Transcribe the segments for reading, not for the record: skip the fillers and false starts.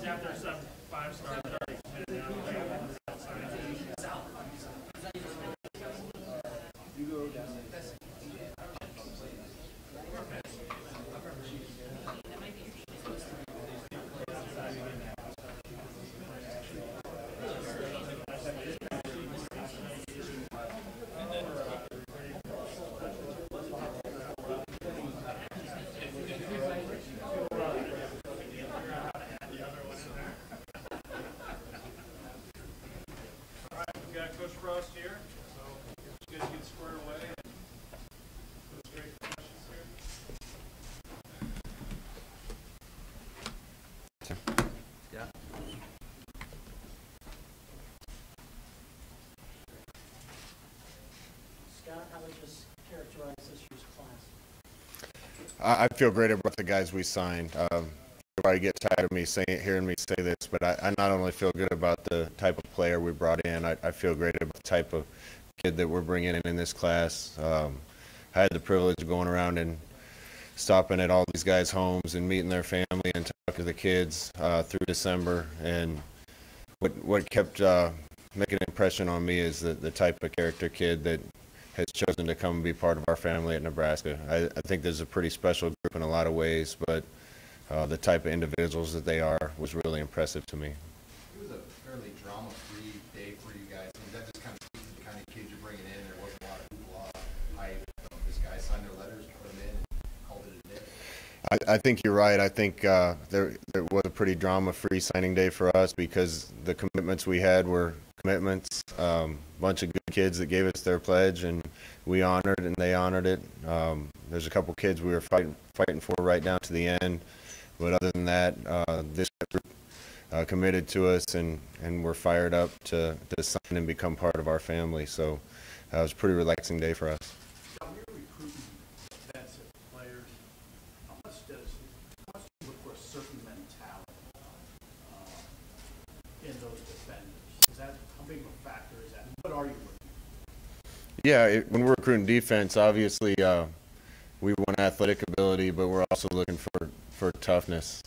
After some 5-star that already committed now. We got Coach Frost here, so it's good to get squared away. And straight questions here. Yeah. Scott, how would you characterize this year's class? I feel great about the guys we signed. Everybody gets tired of me hearing me say this, but I not only feel good about the type of player we brought in, I feel great about the type of kid that we're bringing in this class. I had the privilege of going around and stopping at all these guys' homes and meeting their family and talking to the kids through December. And what kept making an impression on me is the type of character kid that has chosen to come and be part of our family at Nebraska. I think there's a pretty special group in a lot of ways, but the type of individuals that they are was really impressive to me. It was a fairly drama-free day for you guys. And that just kind of speaks to the kind of kids you're bringing in. There wasn't a lot of hoopla. This guy signed their letters, put them in, and called it a day. I think you're right. I think there was a pretty drama-free signing day for us because the commitments we had were commitments. Bunch of good kids that gave us their pledge, and we honored and they honored it. There's a couple kids we were fighting for right down to the end. But other than that, this group committed to us, and we're fired up to sign and become part of our family. So it was a pretty relaxing day for us. Now, when you're recruiting defensive players, how much do you look for a certain mentality in those defenders? Is that how big of a factor is that? What are you looking for? Yeah, when we're recruiting defense, obviously we want athletic ability, but we're also looking for toughness.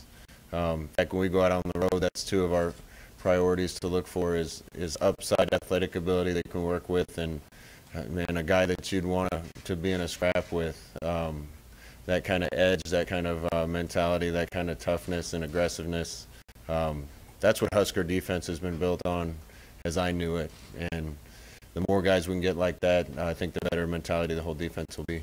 In fact, when we go out on the road, that's two of our priorities to look for is upside athletic ability that can work with, and man, a guy that you'd want to be in a scrap with. That kind of edge, that kind of mentality, that kind of toughness and aggressiveness. That's what Husker defense has been built on as I knew it. And the more guys we can get like that, I think the better mentality the whole defense will be.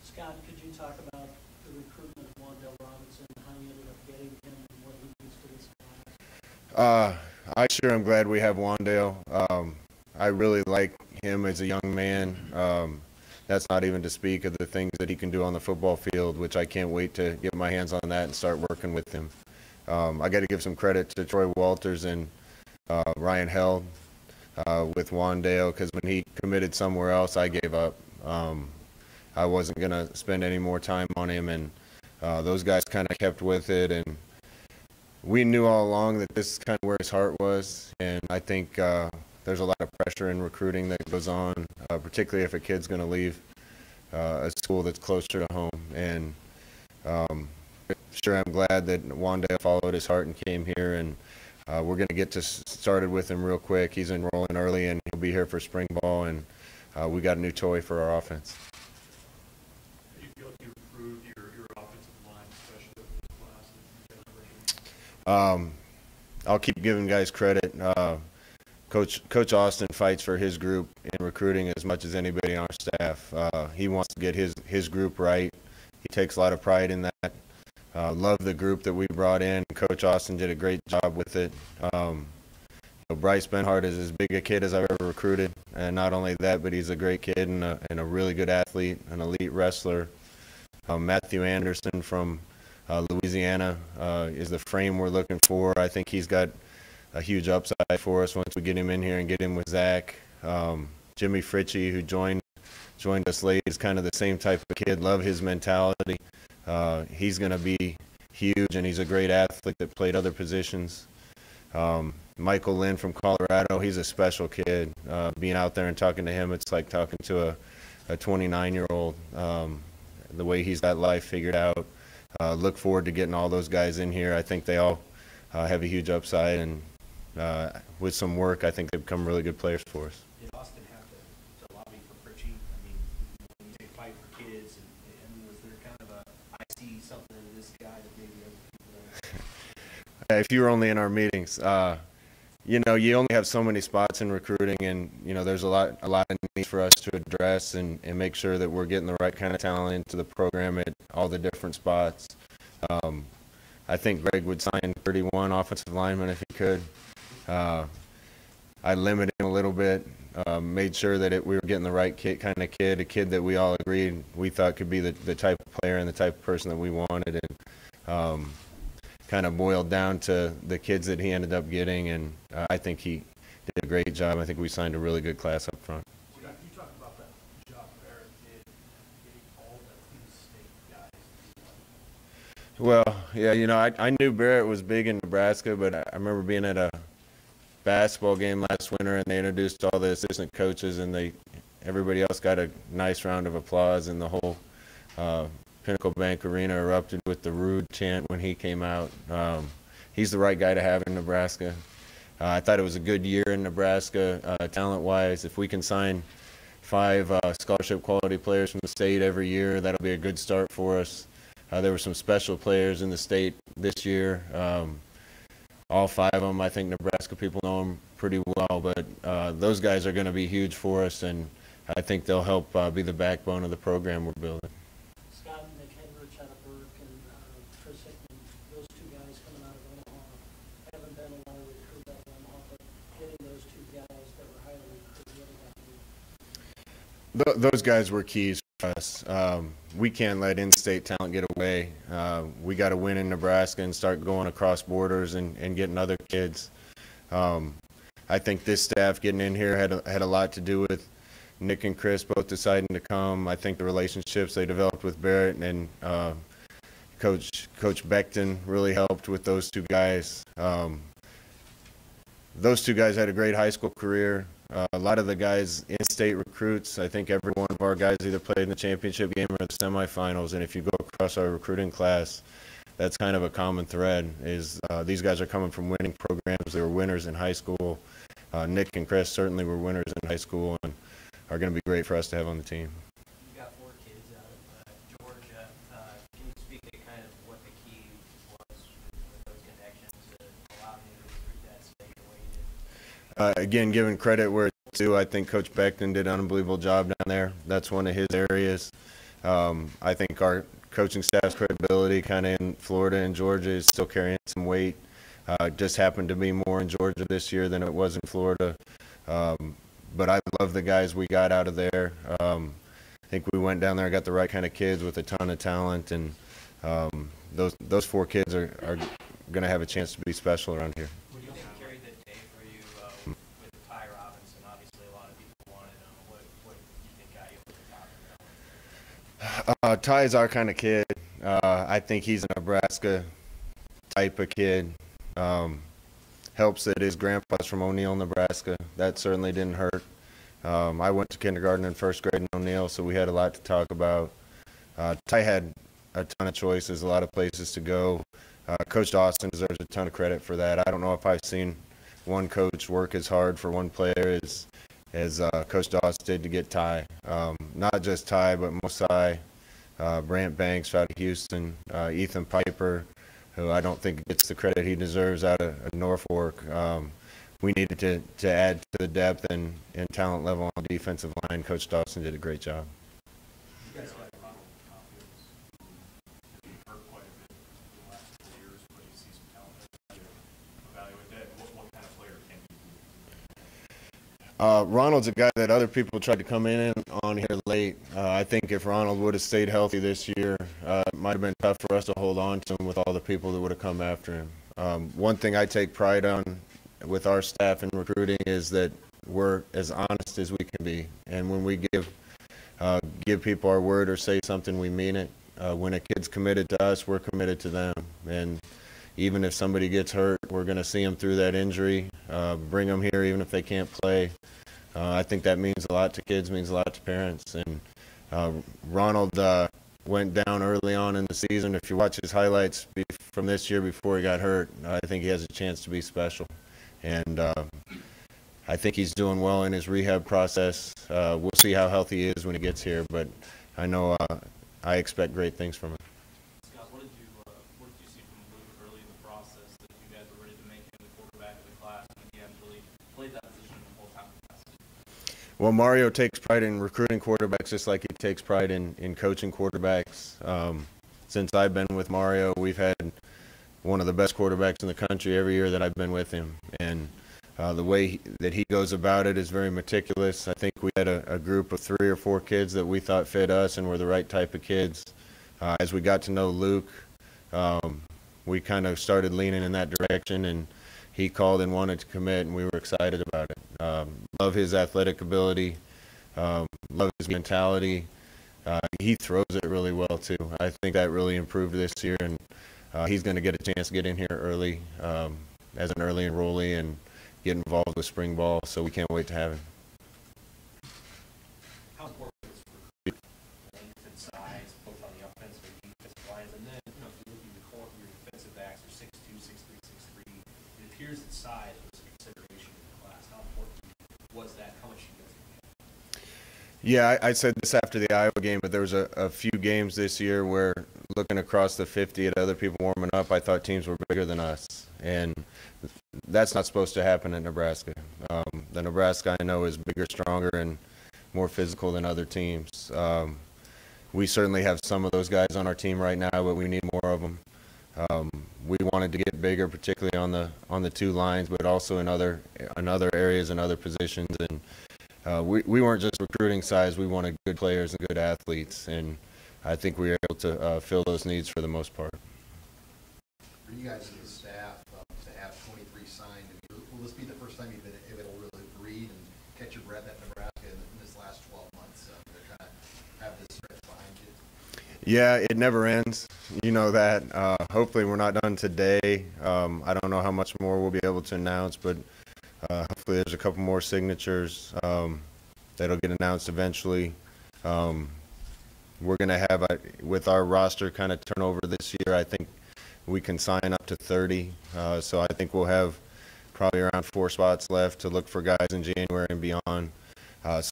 Scott, could you talk about the recruitment of Wan'Dale Robinson, how you ended up getting him, and what he means to this class? I sure am glad we have Wan'Dale. I really like him as a young man. That's not even to speak of the things that he can do on the football field, which I can't wait to get my hands on that and start working with him. I got to give some credit to Troy Walters and Ryan Held with Wan'Dale, because when he committed somewhere else, I gave up. I wasn't going to spend any more time on him, and those guys kind of kept with it. And we knew all along that this is kind of where his heart was, and I think there's a lot of pressure in recruiting that goes on, particularly if a kid's going to leave a school that's closer to home. And sure, I'm glad that Wan'Dale followed his heart and came here, and we're going to get started with him real quick. He's enrolling early, and he'll be here for spring ball, and we got a new toy for our offense. Do you feel like you improved your offensive line, especially with this class and generation? I'll keep giving guys credit. Coach Austin fights for his group in recruiting as much as anybody on our staff. He wants to get his group right. He takes a lot of pride in that. Love the group that we brought in. Coach Austin did a great job with it. Bryce Benhart is as big a kid as I've ever recruited, and not only that, but he's a great kid and a really good athlete, an elite wrestler. Matthew Anderson from Louisiana is the frame we're looking for. I think he's got a huge upside for us once we get him in here and get him with Zach. Jimmy Fritchie, who joined us late, is kind of the same type of kid. Love his mentality. He's going to be huge, and he's a great athlete that played other positions. Michael Lynn from Colorado, he's a special kid. Being out there and talking to him, it's like talking to a 29-year-old. The way he's got life figured out. Look forward to getting all those guys in here. I think they all have a huge upside, and with some work, I think they've become really good players for us. Did Austin have to lobby for Fritchie? I mean, when you say fight for kids, and was there kind of I see something in this guy that maybe other people don't? If you were only in our meetings, you only have so many spots in recruiting, and there's a lot of need for us to address and make sure that we're getting the right kind of talent into the program at all the different spots. I think Greg would sign 31 offensive linemen if he could. I limited him a little bit, made sure that we were getting the right kind of kid, a kid that we all agreed we thought could be the type of player and the type of person that we wanted, and kind of boiled down to the kids that he ended up getting, and I think he did a great job. I think we signed a really good class up front. Scott, can you talk about that job Barrett did getting all the in-state guys? Well, yeah, I knew Barrett was big in Nebraska, but I remember being at a basketball game last winter, and they introduced all the assistant coaches, and everybody else got a nice round of applause, and the whole Pinnacle Bank Arena erupted with the Rude chant when he came out. He's the right guy to have in Nebraska. I thought it was a good year in Nebraska, talent-wise. If we can sign 5 scholarship quality players from the state every year, that'll be a good start for us. There were some special players in the state this year. All 5 of them, I think Nebraska people know them pretty well, but those guys are going to be huge for us, and I think they'll help be the backbone of the program we're building. Scott and Nick Henrich out of Burke and Chris Hickman, those 2 guys coming out of Omaha, haven't been a lot of recruit out of Omaha, but getting those 2 guys that were highly recruited, Those guys were keys for us. We can't let in-state talent get away. We got to win in Nebraska and start going across borders and getting other kids. I think this staff getting in here had a lot to do with Nick and Chris both deciding to come. I think the relationships they developed with Barrett and Coach Beckton really helped with those 2 guys. Those 2 guys had a great high school career. A lot of the guys in-state recruits, I think every one of our guys either played in the championship game or the semifinals, and if you go across our recruiting class, that's kind of a common thread, is these guys are coming from winning programs. They were winners in high school. Nick and Chris certainly were winners in high school and are going to be great for us to have on the team. You got 4 kids out of Georgia. Can you speak to kind of what the key was with those connections to allow you to recruit that state the way you did? Again, giving credit where it's due, I think Coach Beckton did an unbelievable job down there. That's one of his areas. I think our coaching staff's credibility kind of in Florida and Georgia is still carrying some weight. Just happened to be more in Georgia this year than it was in Florida. But I love the guys we got out of there. I think we went down there and got the right kind of kids with a ton of talent, and those 4 kids are going to have a chance to be special around here. What do you think carried the day for you with Ty Robinson? Obviously, a lot of people wanted him. What do you think got you over the top of that one? Ty's our kind of kid. I think he's a Nebraska type of kid. Helps that his grandpa's from O'Neill, Nebraska. That certainly didn't hurt. I went to kindergarten and 1st grade in O'Neill, so we had a lot to talk about. Ty had a ton of choices, a lot of places to go. Coach Austin deserves a ton of credit for that. I don't know if I've seen one coach work as hard for one player as Coach Austin did to get Ty. Not just Ty, but Mosai, Brant Banks out of Houston, Ethan Piper, who I don't think gets the credit he deserves out of Norfolk. we needed to add to the depth and talent level on the defensive line. Coach Dawson did a great job. You guys got Ronald Hopkins, who has been hurt quite a bit in the last couple of years, but you see some talent there. Evaluate that. What kind of player can he be? Ronald's a guy that other people tried to come in on here late. I think if Ronald would have stayed healthy this year, it might have been tough for us to hold on to him with all the people that would have come after him. One thing I take pride on with our staff and recruiting is that we're as honest as we can be. And when we give people our word or say something, we mean it. When a kid's committed to us, we're committed to them. And even if somebody gets hurt, we're going to see them through that injury, bring them here even if they can't play. I think that means a lot to kids, means a lot to parents. And Ronald went down early on in the season. If you watch his highlights from this year before he got hurt, I think he has a chance to be special. And I think he's doing well in his rehab process. We'll see how healthy he is when he gets here, but I know I expect great things from him. Scott, what did you see from Luke early in the process that you guys were ready to make him the quarterback of the class when he hadn't really played that position the whole time? Well, Mario takes pride in recruiting quarterbacks just like he takes pride in coaching quarterbacks. Since I've been with Mario, we've had one of the best quarterbacks in the country every year that I've been with him. And the way that he goes about it is very meticulous. I think we had a group of 3 or 4 kids that we thought fit us and were the right type of kids. As we got to know Luke, we kind of started leaning in that direction, and he called and wanted to commit, and we were excited about it. Love his athletic ability, love his mentality. He throws it really well, too. I think that really improved this year, and he's going to get a chance to get in here early as an early enrollee and get involved with spring ball, so we can't wait to have him. How important is recruiting length and size, both on the offensive and defensive lines? And then, if you look at your core, your defensive backs are 6'2", 6'3", 6'3". It appears that size was a consideration in the class. How important was that? How much you guys get? Yeah, I said this after the Iowa game, but there was a few games this year where looking across the 50 at other people warming up, I thought teams were bigger than us. And that's not supposed to happen at Nebraska. The Nebraska I know is bigger, stronger, and more physical than other teams. We certainly have some of those guys on our team right now, but we need more of them. We wanted to get bigger, particularly on the 2 lines, but also in other areas and other positions. And we weren't just recruiting size; we wanted good players and good athletes. And I think we were able to fill those needs for the most part. For you guys as a staff to have 23 signed, will this be the first time you've been able to really breathe and catch your breath at Nebraska in this last 12 months to kind of have this stretch behind you? Yeah, it never ends. You know that. Hopefully we're not done today. I don't know how much more we'll be able to announce, but hopefully there's a couple more signatures that'll get announced eventually. We're going to have, with our roster kind of turnover this year, I think we can sign up to 30. So I think we'll have probably around 4 spots left to look for guys in January and beyond.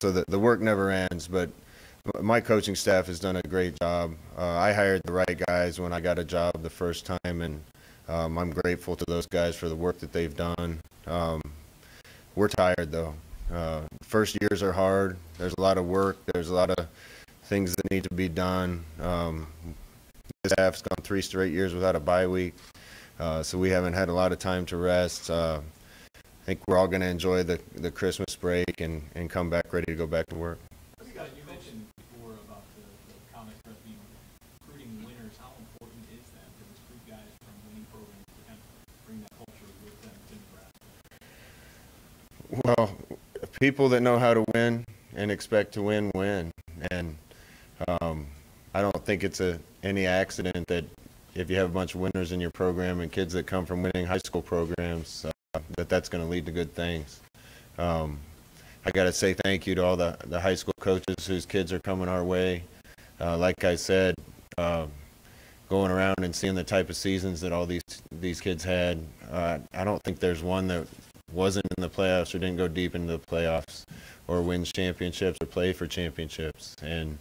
So the work never ends, but my coaching staff has done a great job. I hired the right guys when I got a job the first time, and I'm grateful to those guys for the work that they've done. We're tired, though. First years are hard. There's a lot of work. There's a lot of things that need to be done. This staff's gone 3 straight years without a bye week, so we haven't had a lot of time to rest. I think we're all going to enjoy the Christmas break and come back ready to go back to work. Scott, you mentioned before about the comic book being recruiting winners. How important is that to recruit guys from winning programs to kind of bring that culture with them to Nebraska? Well, people that know how to win and expect to win, win. And I don't think it's any accident that if you have a bunch of winners in your program and kids that come from winning high school programs, that's going to lead to good things. I got to say thank you to all the high school coaches whose kids are coming our way. Like I said, going around and seeing the type of seasons that all these kids had, I don't think there's one that wasn't in the playoffs or didn't go deep into the playoffs or wins championships or play for championships. And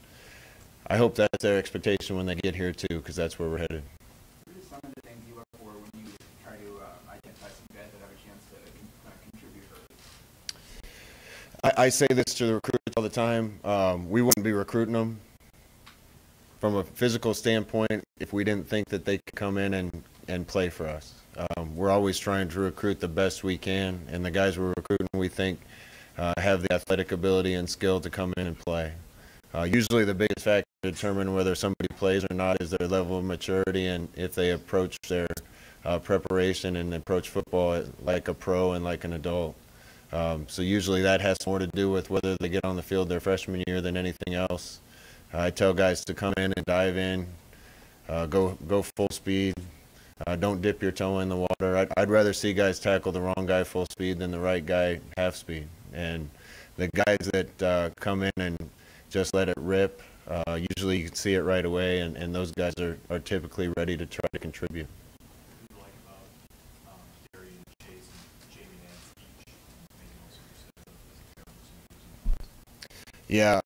I hope that's their expectation when they get here too, because that's where we're headed. What are some of the things you look for when you try to identify some guys that have a chance to contribute? I say this to the recruits all the time. We wouldn't be recruiting them from a physical standpoint if we didn't think that they could come in and play for us. We're always trying to recruit the best we can, and the guys we're recruiting we think have the athletic ability and skill to come in and play. Usually the biggest factor to determine whether somebody plays or not is their level of maturity and if they approach their preparation and approach football like a pro and like an adult. So usually that has more to do with whether they get on the field their freshman year than anything else. I tell guys to come in and dive in, go full speed. Don't dip your toe in the water. I'd rather see guys tackle the wrong guy full speed than the right guy half speed. And the guys that come in and just let it rip, usually you can see it right away, and those guys are typically ready to try to contribute. What do you like about Darian Chase and Jamie Nance each? Maybe also you said Yeah,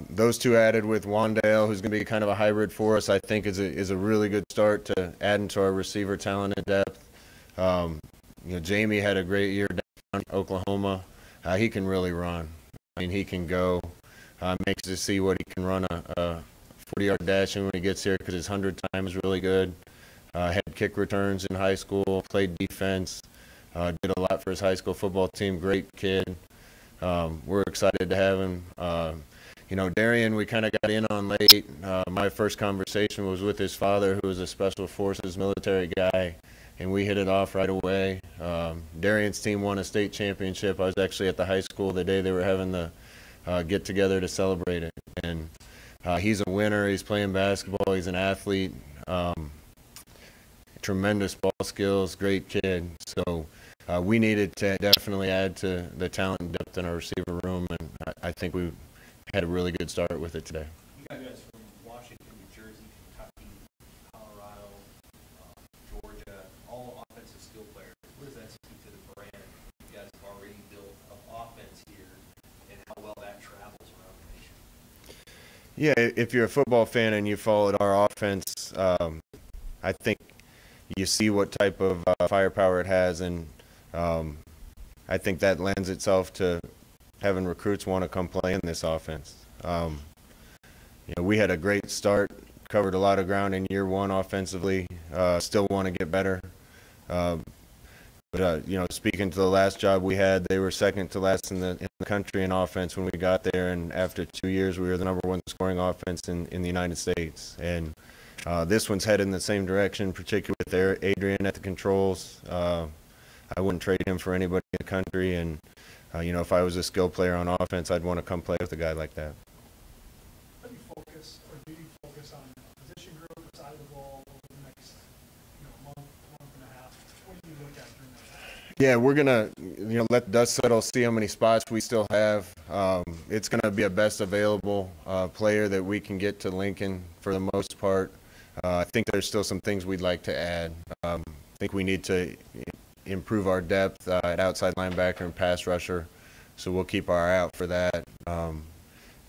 those two added with Wandale, who's going to be kind of a hybrid for us, I think is a really good start to adding to our receiver talent and depth. Jamie had a great year down in Oklahoma. He can really run. I mean, he can go. Makes us see what he can run a 40-yard dash in when he gets here because his 100 time is really good. Had kick returns in high school, played defense, did a lot for his high school football team. Great kid. We're excited to have him. Darian, we kind of got in on late. My first conversation was with his father, who was a Special Forces military guy, and we hit it off right away. Darian's team won a state championship. I was actually at the high school the day they were having the get together to celebrate it. And he's a winner. He's playing basketball. He's an athlete. Tremendous ball skills. Great kid. So we needed to definitely add to the talent and depth in our receiver room, and I think we had a really good start with it today. You got guys from Washington, New Jersey, Kentucky, Colorado, Georgia, all offensive skill players. What does that speak to the brand you guys have already built of offense here and how well that travels around the nation? Yeah, if you're a football fan and you followed our offense, I think you see what type of firepower it has, and I think that lends itself to having recruits want to come play in this offense. We had a great start, covered a lot of ground in year one offensively, still want to get better. But speaking to the last job we had, they were second to last in the country in offense when we got there, and after 2 years we were the number one scoring offense in the United States. And this one's headed in the same direction, particularly with Adrian at the controls. I wouldn't trade him for anybody in the country, and if I was a skill player on offense, I'd want to come play with a guy like that. How do you focus, or do you focus on position group, side of the ball over the next month and a half? What do you look at during that time? Yeah, we're gonna let dust settle, see how many spots we still have. It's gonna be a best available player that we can get to Lincoln for the most part. I think there's still some things we'd like to add. I think we need to improve our depth at outside linebacker and pass rusher, so we'll keep our eye out for that.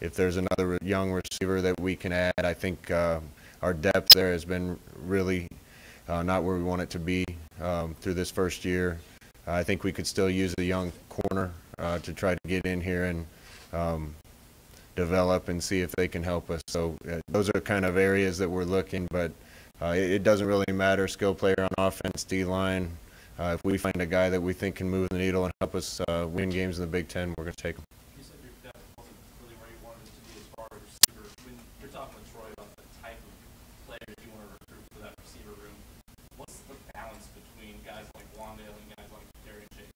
If there's another young receiver that we can add, I think our depth there has been really not where we want it to be through this first year. I think we could still use a young corner to try to get in here and develop and see if they can help us. So those are kind of areas that we're looking, but it doesn't really matter, skill player on offense, D-line. If we find a guy that we think can move the needle and help us win games in the Big Ten, we're going to take him. You said your depth wasn't really where you wanted it to be as far as receiver. When you're talking with Troy about the type of players you want to recruit for that receiver room, what's the balance between guys like Wandale and guys like Darian Chase?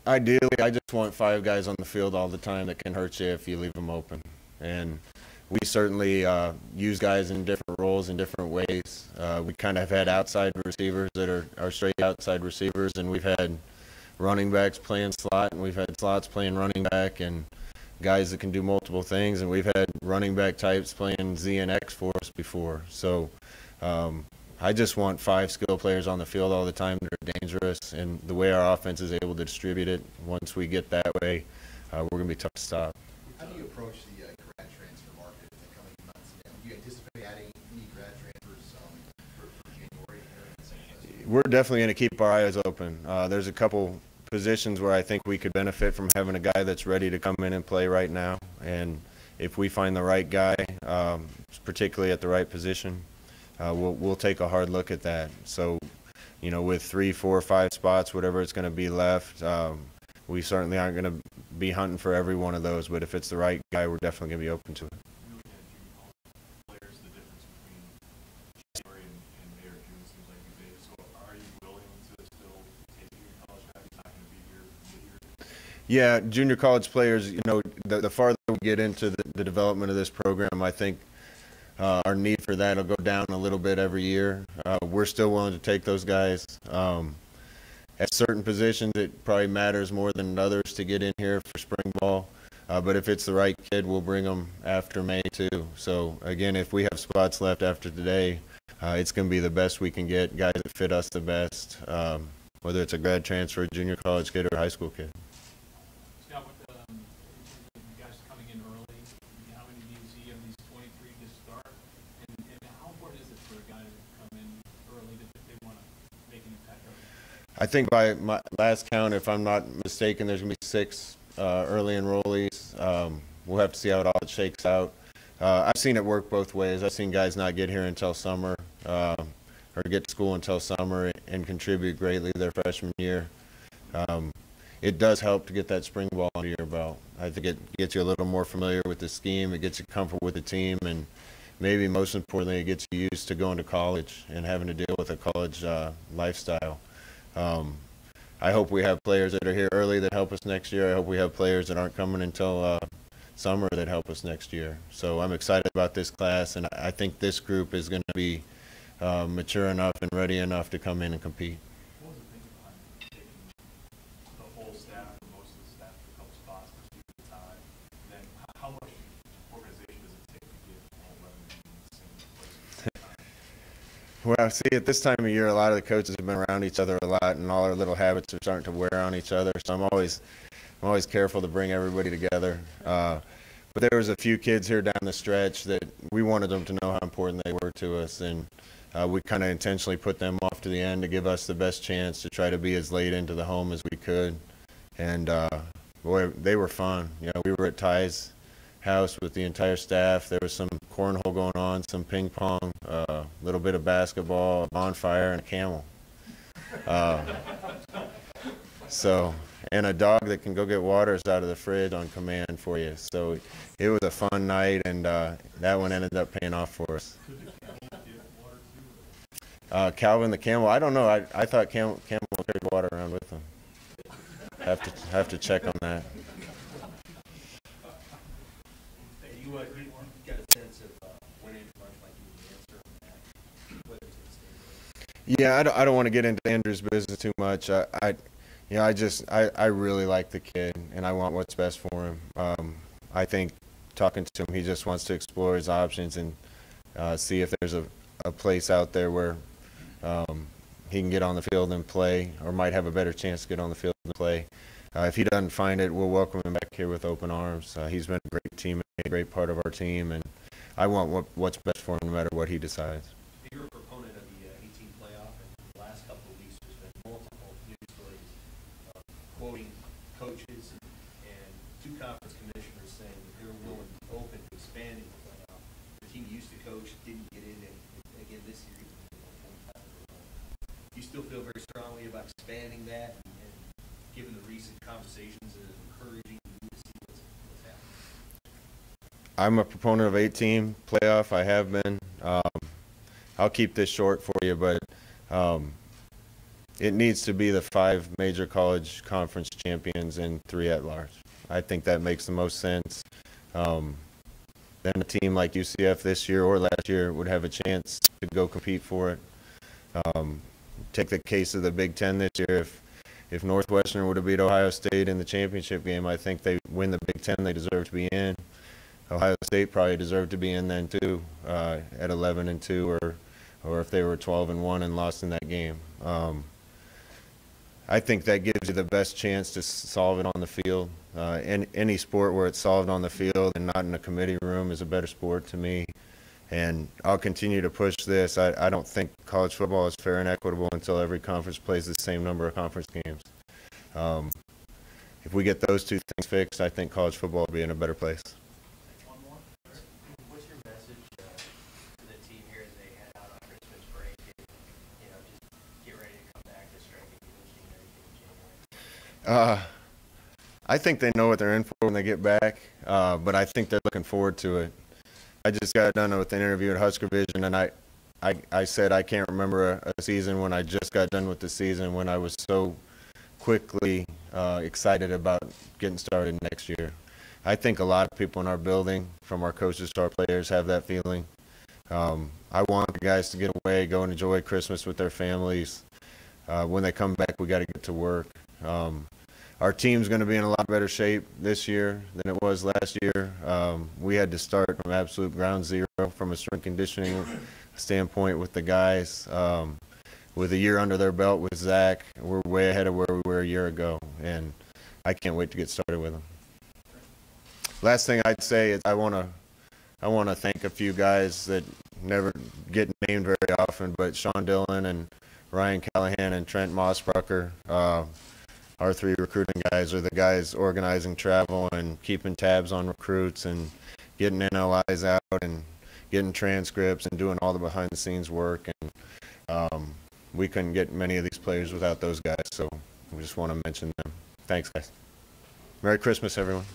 Ideally, I just want 5 guys on the field all the time that can hurt you if you leave them open. And we certainly use guys in different roles in different ways. We kind of have had outside receivers that are straight outside receivers, and we've had running backs playing slot, and we've had slots playing running back, and guys that can do multiple things, and we've had running back types playing Z and X for us before. So I just want 5 skill players on the field all the time that are dangerous, and the way our offense is able to distribute it, once we get that way, we're going to be tough to stop. How do you approach the grad transfer market in the coming months? Do you anticipate adding any grad transfers for January? We're definitely going to keep our eyes open. There's a couple positions where I think we could benefit from having a guy that's ready to come in and play right now. And if we find the right guy, particularly at the right position, we'll take a hard look at that. So, you know, with 3, 4, 5 spots, whatever it's going to be left, we certainly aren't going to be hunting for every one of those. But if it's the right guy, we're definitely going to be open to it. You look at junior college players, the difference between January and May or June seems like these days. So are you willing to still take a junior college guy who's not going to be here mid-year? Yeah, junior college players, you know, the farther we get into the development of this program, I think our need for that will go down a little bit every year. We're still willing to take those guys. At certain positions, it probably matters more than others to get in here for spring ball. But if it's the right kid, we'll bring them after May too. So again, if we have spots left after today, it's going to be the best we can get, guys that fit us the best, whether it's a grad transfer, a junior college kid, or a high school kid. Scott, with you guys coming in early, how many do you see of these 23 to start? And how important is it for a guy to come in early if they want to make an impact early? I think by my last count, if I'm not mistaken, there's going to be 6 early enrollees. We'll have to see how it all shakes out. I've seen it work both ways. I've seen guys not get here until summer or get to school until summer and contribute greatly their freshman year. It does help to get that spring ball under your belt. I think it gets you a little more familiar with the scheme. It gets you comfortable with the team, and maybe most importantly, it gets you used to going to college and having to deal with a college lifestyle. I hope we have players that are here early that help us next year. I hope we have players that aren't coming until summer that help us next year. So I'm excited about this class, and I think this group is going to be mature enough and ready enough to come in and compete. What was the thinking behind taking the whole staff or most of the staff to a couple spots for the time? And then how much organization does it take to get all 11 in the same place? Well, see, at this time of year, a lot of the coaches have been around each other a lot, and all our little habits are starting to wear on each other. So I'm always careful to bring everybody together. But there was a few kids here down the stretch that we wanted them to know how important they were to us, and we kind of intentionally put them off to the end to give us the best chance to try to be as late into the home as we could. And boy, they were fun. You know, we were at Ty's house with the entire staff. There was some cornhole going on, some ping pong, a little bit of basketball, a bonfire, and a camel. And a dog that can go get waters out of the fridge on command for you. So it was a fun night, and that one ended up paying off for us. Calvin the camel, I don't know. I thought camel carried water around with him. Have to check on that. You got a sense of when Andrew Marsh might give you the answer on that, whether it's going to stay there? Yeah, I don't want to get into Andrew's business too much. I really like the kid, and I want what's best for him. I think talking to him, he just wants to explore his options and see if there's a place out there where he can get on the field and play, or might have a better chance to get on the field and play. If he doesn't find it, we'll welcome him back here with open arms. He's been a great teammate, a great part of our team, and I want what's best for him no matter what he decides. You're a proponent of the 18 playoff, and the last couple of weeks there's been multiple news stories quoting coaches and 2 conference commissioners saying that they're willing to open to expanding the playoff. The team you used to coach didn't get in, and again this year, you still feel very strongly about expanding that, and given the recent conversations and encouraging you to see what's happening? I'm a proponent of 8-team playoff. I have been. I'll keep this short for you, but it needs to be the 5 major college conference champions and 3 at large. I think that makes the most sense. Then a team like UCF this year or last year would have a chance to go compete for it. Take the case of the Big Ten this year. If Northwestern would have beat Ohio State in the championship game, I think they win the Big Ten they deserve to be in. Ohio State probably deserved to be in then too, at 11-2, or if they were 12-1 and lost in that game. I think that gives you the best chance to solve it on the field. Any sport where it's solved on the field and not in a committee room is a better sport to me. And I'll continue to push this. I don't think college football is fair and equitable until every conference plays the same number of conference games. If we get those two things fixed, I think college football will be in a better place. One more. What's your message to the team here as they head out on Christmas break and, just get ready to come back to strike and everything in January? I think they know what they're in for when they get back, but I think they're looking forward to it. I just got done with an interview at Husker Vision, and I said I can't remember a season when I just got done with the season when I was so quickly excited about getting started next year. I think a lot of people in our building, from our coaches to our players, have that feeling. I want the guys to get away, go and enjoy Christmas with their families. When they come back, we got to get to work. Our team's going to be in a lot better shape this year than it was last year. We had to start from absolute ground zero from a strength conditioning standpoint with the guys. With a year under their belt with Zach, we're way ahead of where we were a year ago, and I can't wait to get started with them. Last thing I'd say is I want to thank a few guys that never get named very often, but Sean Dillon and Ryan Callahan and Trent Mossbrucker. Our three recruiting guys are the guys organizing travel and keeping tabs on recruits and getting NLIs out and getting transcripts and doing all the behind-the-scenes work. And we couldn't get many of these players without those guys, so we just want to mention them. Thanks, guys. Merry Christmas, everyone.